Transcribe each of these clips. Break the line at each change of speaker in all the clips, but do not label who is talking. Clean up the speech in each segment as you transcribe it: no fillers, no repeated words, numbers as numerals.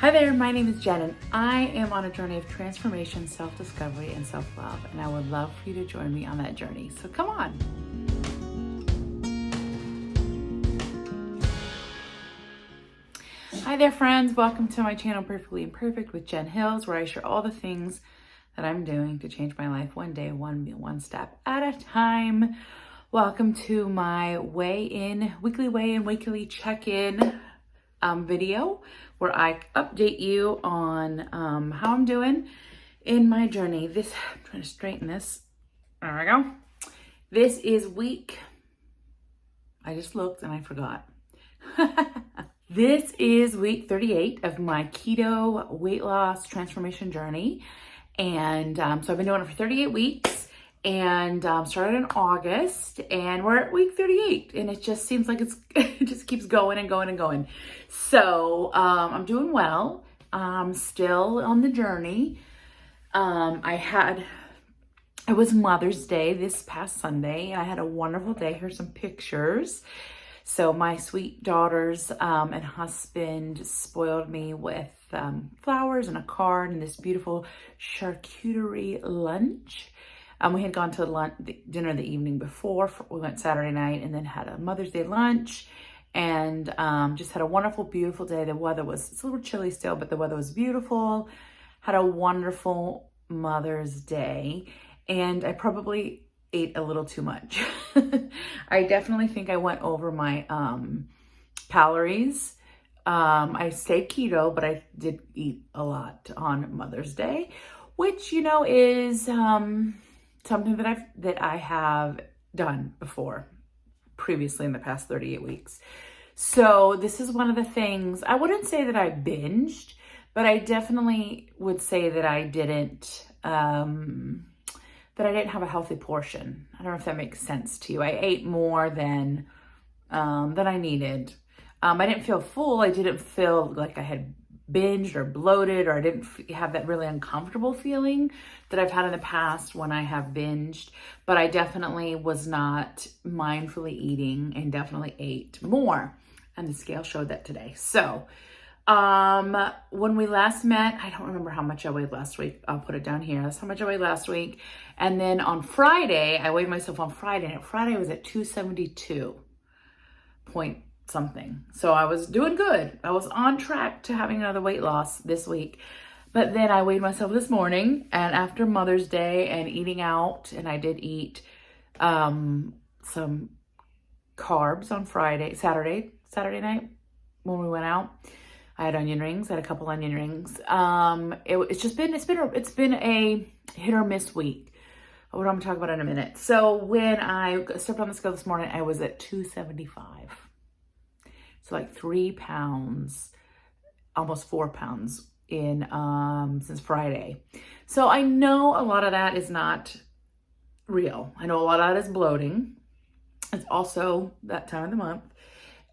Hi there, my name is Jen and I am on a journey of transformation, self-discovery, and self-love, and I would love for you to join me on that journey. So come on. Hi there, friends. Welcome to my channel, Perfectly Imperfect with Jen Hills, where I share all the things that I'm doing to change my life one day, one step at a time. Welcome to my weekly weigh-in, weekly check-in video where I update you on how I'm doing in my journey. I'm trying to straighten this. There we go. This is I just looked and I forgot. This is week 38 of my keto weight loss transformation journey. And so I've been doing it for 38 weeks and started in August, and we're at week 38, and it just seems like it just keeps going and going and going. So I'm doing well. I'm still on the journey. It was Mother's Day this past Sunday, and I had a wonderful day. Here's some pictures. So my sweet daughters and husband spoiled me with flowers and a card and this beautiful charcuterie lunch. We had gone to dinner the evening before. We went Saturday night and then had a Mother's Day lunch and just had a wonderful, beautiful day. It's a little chilly still, but the weather was beautiful. Had a wonderful Mother's Day, and I probably ate a little too much. I definitely think I went over my calories. I stayed keto, but I did eat a lot on Mother's Day, which, is something that I have done before, previously in the past 38 weeks. So this is one of the things, I wouldn't say that I binged, but I definitely would say that I didn't have a healthy portion. I don't know if that makes sense to you. I ate more than I needed. I didn't feel full. I didn't feel like I had binged or bloated, or I didn't have that really uncomfortable feeling that I've had in the past when I have binged. But I definitely was not mindfully eating and definitely ate more. And the scale showed that today. So when we last met, I don't remember how much I weighed last week. I'll put it down here. That's how much I weighed last week. And then on Friday, I weighed myself on Friday, and Friday I was at 272 point something. So I was doing good. I was on track to having another weight loss this week. But then I weighed myself this morning, and after Mother's Day and eating out, and I did eat some carbs on Saturday night when we went out. I had onion rings. I had a couple onion rings. It's been a hit or miss week. What I'm gonna talk about in a minute. So when I stepped on the scale this morning, I was at 275. So like 3 pounds, almost 4 pounds in since Friday. So I know a lot of that is not real. I know a lot of that is bloating. It's also that time of the month.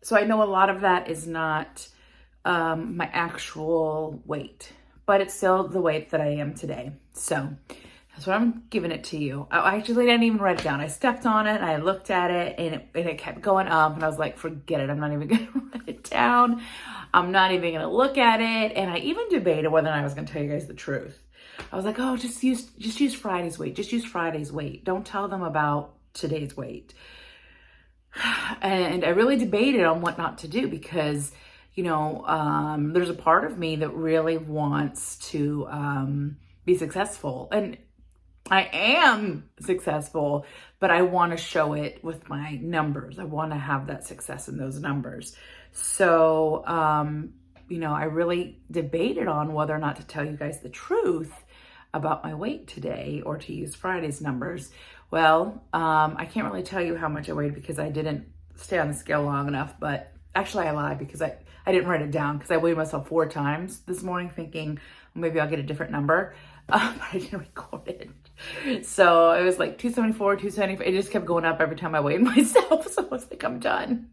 So I know a lot of that is not my actual weight, but it's still the weight that I am today. So that's what I'm giving it to you. I actually didn't even write it down. I stepped on it and I looked at it, and it kept going up, and I was like, forget it. I'm not even going to write it down. I'm not even going to look at it. And I even debated whether or not I was going to tell you guys the truth. I was like, oh, just use Friday's weight. Just use Friday's weight. Don't tell them about today's weight. And I really debated on what not to do because there's a part of me that really wants to be successful. And I am successful, but I want to show it with my numbers. I want to have that success in those numbers. So, I really debated on whether or not to tell you guys the truth about my weight today or to use Friday's numbers. Well, I can't really tell you how much I weighed because I didn't stay on the scale long enough, but actually I lied because I didn't write it down because I weighed myself 4 times this morning thinking maybe I'll get a different number, but I didn't record it. So it was like 274, 275. It just kept going up every time I weighed myself. So I was like, I'm done.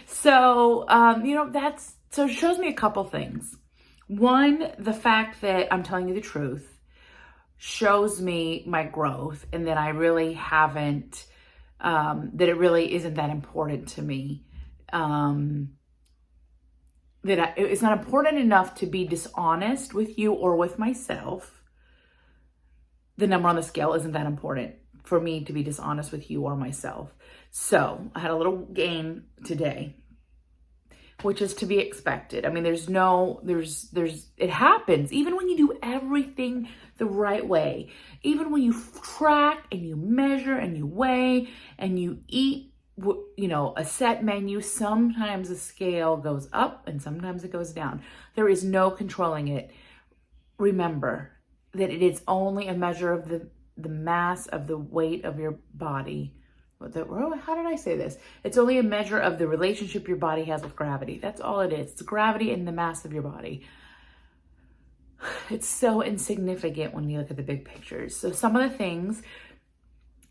So, so it shows me a couple things. One, the fact that I'm telling you the truth shows me my growth, and that I really haven't, that it really isn't that important to me. it's not important enough to be dishonest with you or with myself. The number on the scale isn't that important for me to be dishonest with you or myself. So I had a little gain today, which is to be expected. I mean, it happens even when you do everything the right way. Even when you track and you measure and you weigh and you eat, a set menu, sometimes the scale goes up and sometimes it goes down. There is no controlling it. Remember that it is only a measure of the mass of the weight of your body. How did I say this? It's only a measure of the relationship your body has with gravity. That's all it is. It's gravity and the mass of your body. It's so insignificant when you look at the big pictures. So some of the things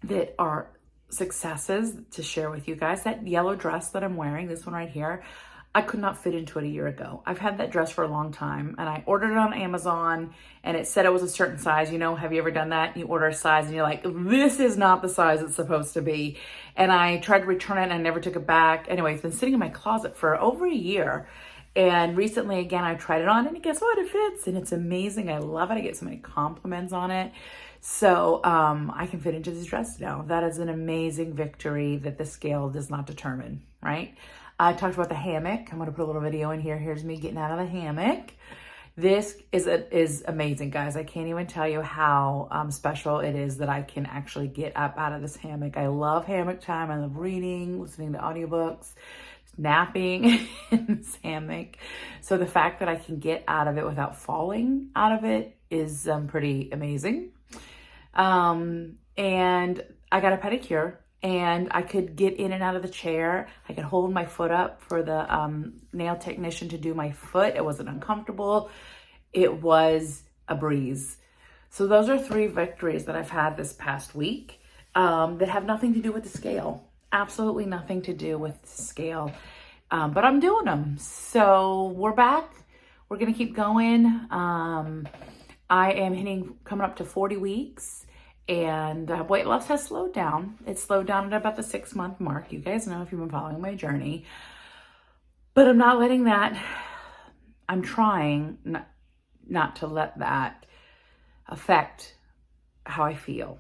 that are successes to share with you guys, that yellow dress that I'm wearing, this one right here, I could not fit into it a year ago. I've had that dress for a long time and I ordered it on Amazon and it said it was a certain size. Have you ever done that? You order a size and you're like, this is not the size it's supposed to be. And I tried to return it and I never took it back. Anyway, it's been sitting in my closet for over a year. And recently, again, I tried it on and guess what? It fits and it's amazing. I love it. I get so many compliments on it. So I can fit into this dress now. That is an amazing victory that the scale does not determine, right? I talked about the hammock. I'm going to put a little video in here. Here's me getting out of the hammock. This is amazing, guys. I can't even tell you how special it is that I can actually get up out of this hammock. I love hammock time. I love reading, listening to audiobooks, napping in this hammock. So the fact that I can get out of it without falling out of it is pretty amazing. And I got a pedicure. And I could get in and out of the chair. I could hold my foot up for the nail technician to do my foot. It wasn't uncomfortable. It was a breeze. So those are 3 victories that I've had this past week that have nothing to do with the scale. Absolutely nothing to do with the scale. But I'm doing them. So we're back. We're going to keep going. I am coming up to 40 weeks. And weight loss has slowed down. It slowed down at about the 6-month mark. You guys know if you've been following my journey. But I'm not letting that, I'm trying not to let that affect how I feel.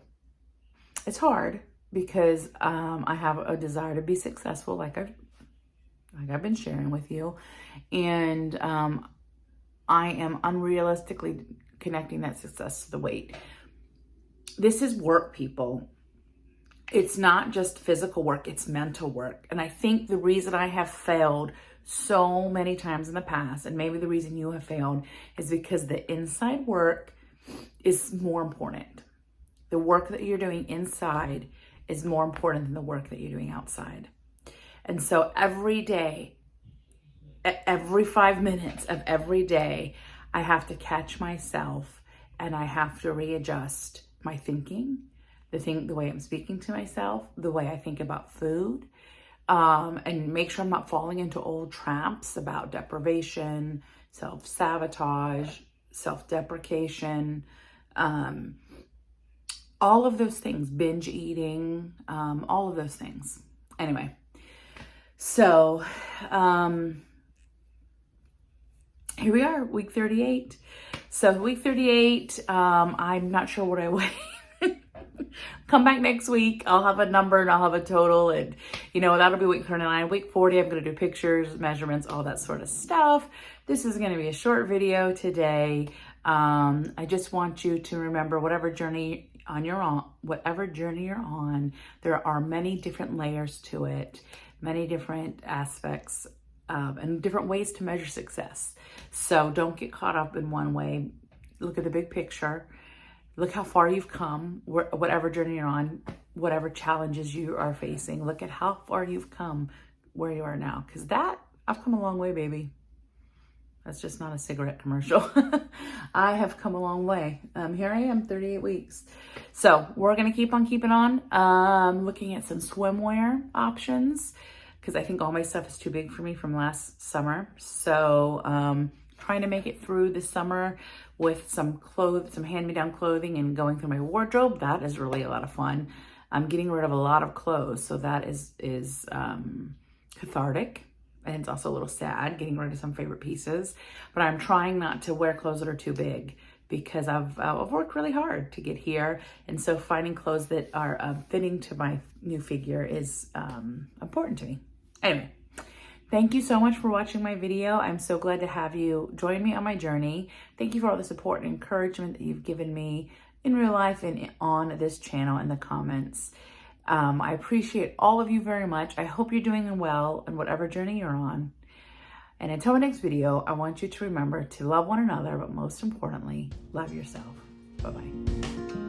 It's hard because I have a desire to be successful like I've been sharing with you. And I am unrealistically connecting that success to the weight. This is work, people. It's not just physical work, it's mental work. And I think the reason I have failed so many times in the past, and maybe the reason you have failed, is because the inside work is more important. The work that you're doing inside is more important than the work that you're doing outside. And so every day, every 5 minutes of every day, I have to catch myself and I have to readjust my thinking, the way I'm speaking to myself, the way I think about food, and make sure I'm not falling into old traps about deprivation, self-sabotage, self-deprecation, all of those things, binge eating, all of those things. Anyway, so here we are, week 38. So week 38, I'm not sure what I weigh. Come back next week. I'll have a number and I'll have a total, and that'll be week 39. Week 40, I'm going to do pictures, measurements, all that sort of stuff. This is going to be a short video today. I just want you to remember whatever journey you're on, there are many different layers to it, many different aspects and different ways to measure success. So don't get caught up in one way. Look at the big picture. Look how far you've come, whatever journey you're on, whatever challenges you are facing. Look at how far you've come where you are now. Because I've come a long way, baby. That's just not a cigarette commercial. I have come a long way. Here I am, 38 weeks. So we're going to keep on keeping on. Looking at some swimwear options, because I think all my stuff is too big for me from last summer. So trying to make it through this summer with some hand-me-down clothing and going through my wardrobe. That is really a lot of fun. I'm getting rid of a lot of clothes, so that is cathartic. And it's also a little sad getting rid of some favorite pieces, but I'm trying not to wear clothes that are too big because I've worked really hard to get here. And so finding clothes that are fitting to my new figure is important to me. Anyway, thank you so much for watching my video. I'm so glad to have you join me on my journey. Thank you for all the support and encouragement that you've given me in real life and on this channel in the comments. I appreciate all of you very much. I hope you're doing well in whatever journey you're on. And until my next video, I want you to remember to love one another, but most importantly, love yourself. Bye-bye.